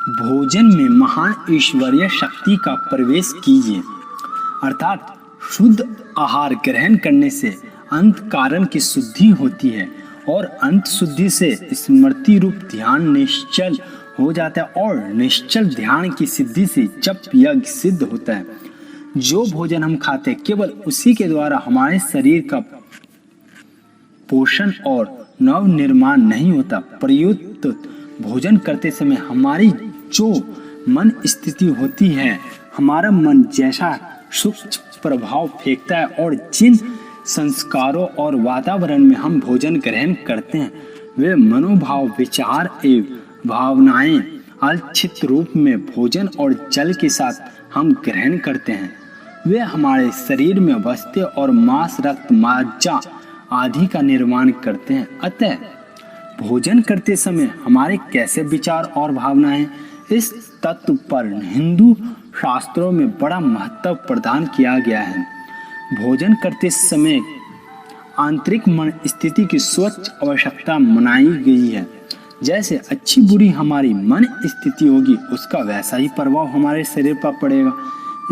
भोजन में महान ईश्वरीय शक्ति का प्रवेश कीजिए, अर्थात शुद्ध आहार ग्रहण करने से अंत कारण की शुद्धि होती है और अंत शुद्धि से स्मृति रूप ध्यान निश्चल हो जाता है और निश्चल ध्यान की सिद्धि से जप यज्ञ सिद्ध होता है। जो भोजन हम खाते हैं केवल उसी के द्वारा हमारे शरीर का पोषण और नव निर्माण नहीं होता। प्रयुक्त भोजन करते समय हमारी जो मन स्थिति होती है, हमारा मन जैसा सूक्ष्म प्रभाव फेंकता है और जिन संस्कारों और वातावरण में हम भोजन ग्रहण करते हैं वे मनोभाव, विचार एवं भावनाएं अलक्षित रूप में भोजन और जल के साथ हम ग्रहण करते हैं, वे हमारे शरीर में बसते और मांस, रक्त, मज्जा आदि का निर्माण करते हैं। अतः भोजन करते समय हमारे कैसे विचार और भावनाएं, इस तत्व पर हिंदू शास्त्रों में बड़ा महत्व प्रदान किया गया है। भोजन करते समय आंतरिक मन स्थिति की स्वच्छ आवश्यकता मनाई गई है। जैसे अच्छी बुरी हमारी मन स्थिति होगी उसका वैसा ही प्रभाव हमारे शरीर पर पड़ेगा।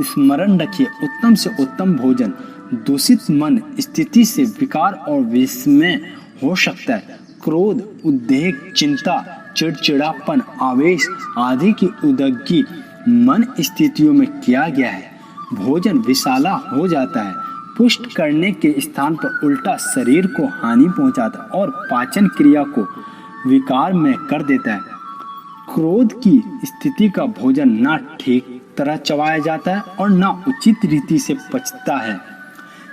स्मरण रखिए, उत्तम से उत्तम भोजन दूषित मन स्थिति से विकार और विस्मय हो सकता है। क्रोध, उद्वेग, चिंता, चिड़चिड़ापन, आवेश आदि की उद्गी मन स्थितियों में किया गया है। भोजन विषाला हो जाता है, पुष्ट करने के स्थान पर उल्टा शरीर को हानि पहुंचाता है और पाचन क्रिया को विकार में कर देता है। क्रोध की स्थिति का भोजन ना ठीक तरह चबाया जाता है और ना उचित रीति से पचता है।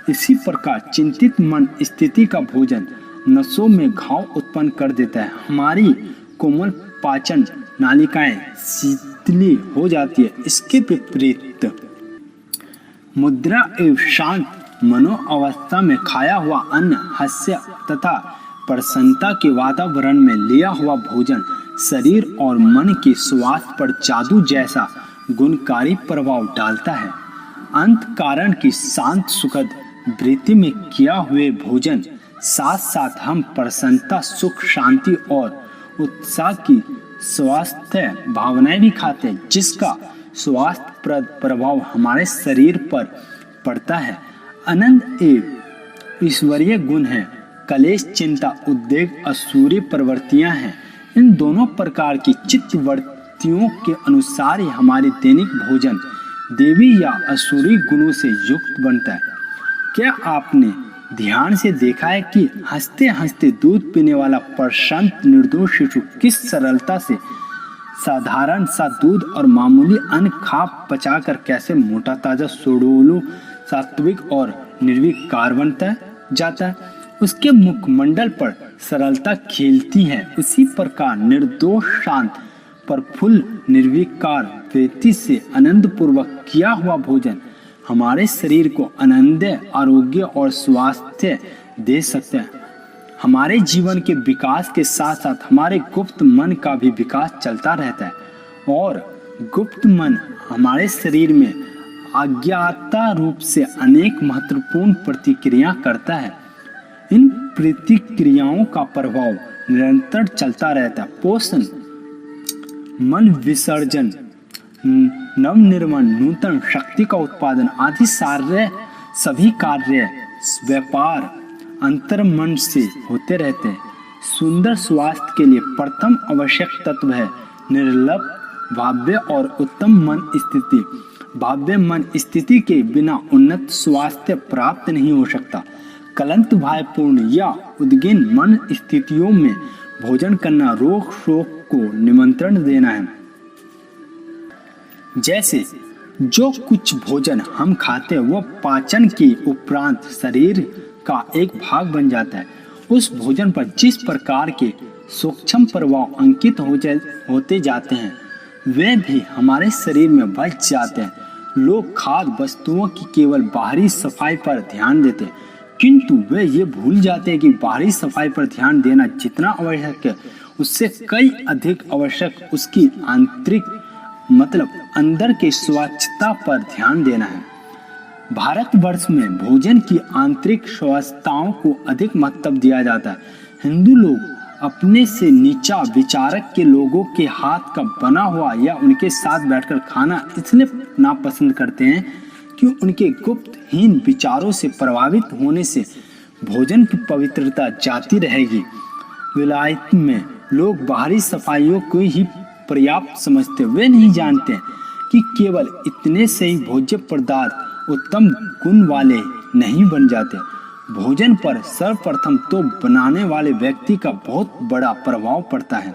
इसी प्रकार चिंतित मन स्थिति का भोजन नसों में घाव उत्पन्न कर देता है। हमारी कोमल पाचन नालिकाएं शीतली हो जाती है। इसके विपरीत मुद्रा एवं शांत मनोअवस्था में खाया हुआ अन्न, हास्य तथा प्रसन्नता के वातावरण में लिया हुआ भोजन शरीर और मन के स्वास्थ्य पर जादू जैसा गुणकारी प्रभाव डालता है। अंत कारण की शांत सुखद वृत्ति में किया हुए भोजन साथ साथ हम प्रसन्नता, सुख, शांति और उत्साह की स्वास्थ्य भावनाएं भी खाते हैं, जिसका स्वास्थ्यप्रद प्रभाव हमारे शरीर पर पड़ता है। आनंद एवं ईश्वरीय गुण है। कलेश, चिंता, उद्वेग असुरी प्रवृत्तियां हैं। इन दोनों प्रकार की चित्तवृत्तियों के अनुसार ही हमारी दैनिक भोजन देवी या असुरी गुणों से युक्त बनता है। क्या आपने ध्यान से देखा है कि हंसते हंसते दूध पीने वाला प्रशांत निर्दोष शिशु किस सरलता से साधारण सा दूध और मामूली अन्न खा पचाकर कैसे मोटा, ताजा, सुडौल, सात्विक और निर्विकार बनता जाता है। उसके मुखमंडल पर सरलता खेलती है। उसी प्रकार निर्दोष, शांत, प्रफुल्ल, निर्विकार वृत्ति से आनंद पूर्वक किया हुआ भोजन हमारे शरीर को आनंद, आरोग्य और स्वास्थ्य दे सकते हैं। हमारे जीवन के विकास के साथ साथ हमारे गुप्त मन का भी विकास चलता रहता है और गुप्त मन हमारे शरीर में अज्ञाता रूप से अनेक महत्वपूर्ण प्रतिक्रिया करता है। इन प्रतिक्रियाओं का प्रभाव निरंतर चलता रहता है। पोषण, मन विसर्जन, नव निर्माण, नूतन शक्ति का उत्पादन आदि सारे सभी कार्य व्यापार अंतर्मन से होते रहते हैं। सुंदर स्वास्थ्य के लिए प्रथम आवश्यक तत्व है निर्लप, भाव्य और उत्तम मन स्थिति। भाव्य मन स्थिति के बिना उन्नत स्वास्थ्य प्राप्त नहीं हो सकता। कलंक भावपूर्ण या उद्विग्न मन स्थितियों में भोजन करना रोग शोक को निमंत्रण देना है। जैसे जो कुछ भोजन हम खाते हैं वो पाचन के उपरांत शरीर का एक भाग बन जाता है। उस भोजन पर जिस प्रकार के सूक्ष्म प्रभाव अंकित होते जाते हैं वे भी हमारे शरीर में बच जाते हैं। लोग खाद्य वस्तुओं की केवल बाहरी सफाई पर ध्यान देते हैं, किंतु वे ये भूल जाते हैं कि बाहरी सफाई पर ध्यान देना जितना आवश्यक है उससे कई अधिक आवश्यक उसकी आंतरिक मतलब अंदर की स्वच्छता पर ध्यान देना है। भारतवर्ष में भोजन की आंतरिक स्वच्छताओं को अधिक महत्व दिया जाता है। हिंदू लोग अपने से नीचा विचारक के लोगों के हाथ का बना हुआ या उनके साथ बैठकर खाना इसलिए नापसंद करते हैं कि उनके गुप्तहीन विचारों से प्रभावित होने से भोजन की पवित्रता जाती रहेगी। विलायत में लोग बाहरी सफाइयों को ही पर्याप्त समझते, वे नहीं जानते कि केवल इतने से ही भोज्य पदार्थ उत्तम गुण वाले नहीं बन जाते। भोजन पर सर्वप्रथम तो बनाने वाले व्यक्ति का बहुत बड़ा प्रभाव पड़ता है।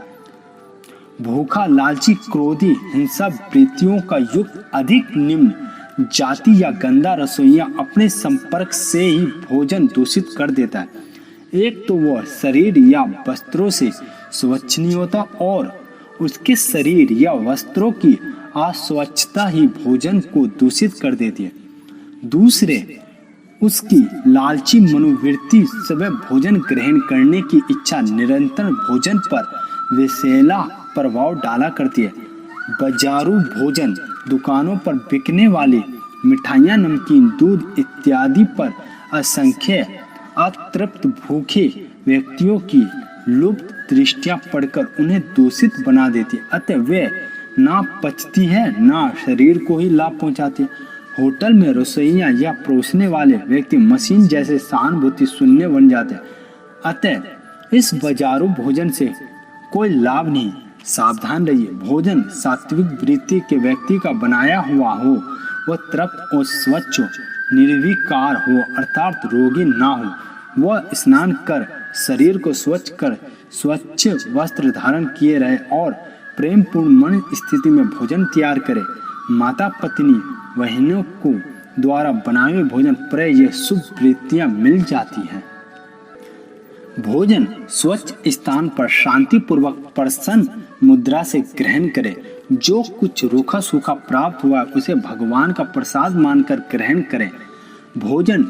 भूखा, लालची, क्रोधी, हिंसा वृत्तियों का युक्त अधिक निम्न जाति या गंदा रसोइया अपने संपर्क से ही भोजन दूषित कर देता है। एक तो वह शरीर या वस्त्रों से स्वच्छ नहीं होता और उसके शरीर या वस्त्रों की अस्वच्छता ही भोजन को दूषित कर देती है। दूसरे, उसकी लालची मनोवृत्ति सुबह भोजन ग्रहण करने की इच्छा निरंतर भोजन पर विषैला प्रभाव डाला करती है। बाजारू भोजन, दुकानों पर बिकने वाली मिठाइयाँ, नमकीन, दूध इत्यादि पर असंख्य अतृप्त भूखे व्यक्तियों की लुप्त दृष्टियां पढ़कर उन्हें दूषित बना देती है। अतः वे ना पचती है ना शरीर को ही लाभ पहुंचाती है। होटल में रसोइया या परोसने वाले व्यक्ति मशीन जैसे सहानुभूति शून्य बन जाते हैं। अतः इस बाजारू भोजन से कोई लाभ नहीं। सावधान रहिए, भोजन सात्विक वृत्ति के व्यक्ति का बनाया हुआ हो, वह तृप्त और स्वच्छ हो, निर्विकार हो अर्थात रोगी ना हो, वह स्नान कर शरीर को स्वच्छ कर स्वच्छ वस्त्र धारण किए रहे और प्रेम पूर्ण मन स्थिति में भोजन तैयार करे। माता, पत्नी, बहनों को द्वारा बनाए हुए भोजन पर ये शुभ वृत्तियां मिल जाती हैं। भोजन स्वच्छ स्थान पर शांति पूर्वक प्रसन्न मुद्रा से ग्रहण करें। जो कुछ रूखा सूखा प्राप्त हुआ उसे भगवान का प्रसाद मानकर ग्रहण करें। भोजन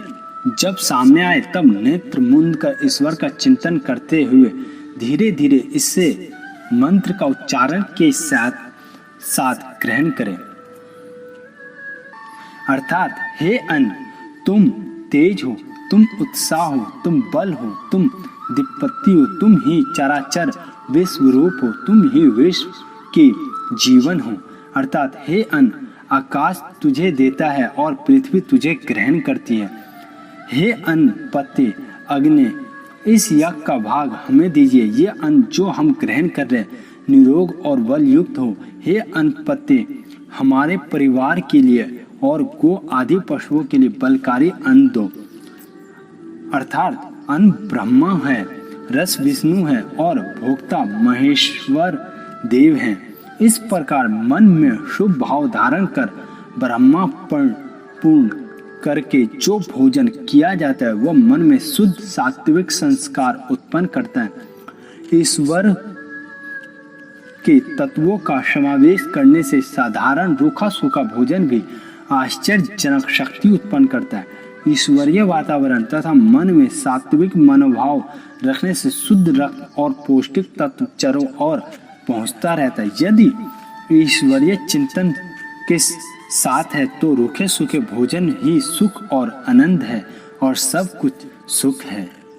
जब सामने आए तब नेत्र मूंद कर ईश्वर का चिंतन करते हुए धीरे धीरे इससे मंत्र का उच्चारण के साथ ग्रहण करें। अर्थात हे अन्न, तुम तेज हो, तुम उत्साह हो, तुम बल हो, तुम दिक्पत्ति हो, तुम ही चराचर विश्व रूप हो, तुम ही विश्व के जीवन हो। अर्थात हे अन्न, आकाश तुझे देता है और पृथ्वी तुझे ग्रहण करती है। हे अन्न, पत्ते, अग्नि, इस यज्ञ का भाग हमें दीजिए। ये अन्न जो हम ग्रहण कर रहे हैं निरोग और बल युक्त हो। हे अन्न, पत्ते, हमारे परिवार के लिए और गो आदि पशुओं के लिए बलकारी अन्न दो। अर्थात अन्न ब्रह्मा है, रस विष्णु है और भोक्ता महेश्वर देव हैं। इस प्रकार मन में शुभ भाव धारण कर ब्रह्मार्पण पूर्ण करके जो भोजन किया जाता है वह मन में शुद्ध सात्विक संस्कार उत्पन्न करता है। ईश्वर के तत्वों का समावेश करने से साधारण रूखा सूखा भोजन भी आश्चर्यजनक शक्ति उत्पन्न करता है। ईश्वरीय वातावरण तथा मन में सात्विक मनोभाव रखने से शुद्ध रक्त और पौष्टिक तत्व चरों और पहुंचता रहता है। यदि ईश्वरीय चिंतन के साथ है तो रूखे सूखे भोजन ही सुख और आनंद है और सब कुछ सुख है।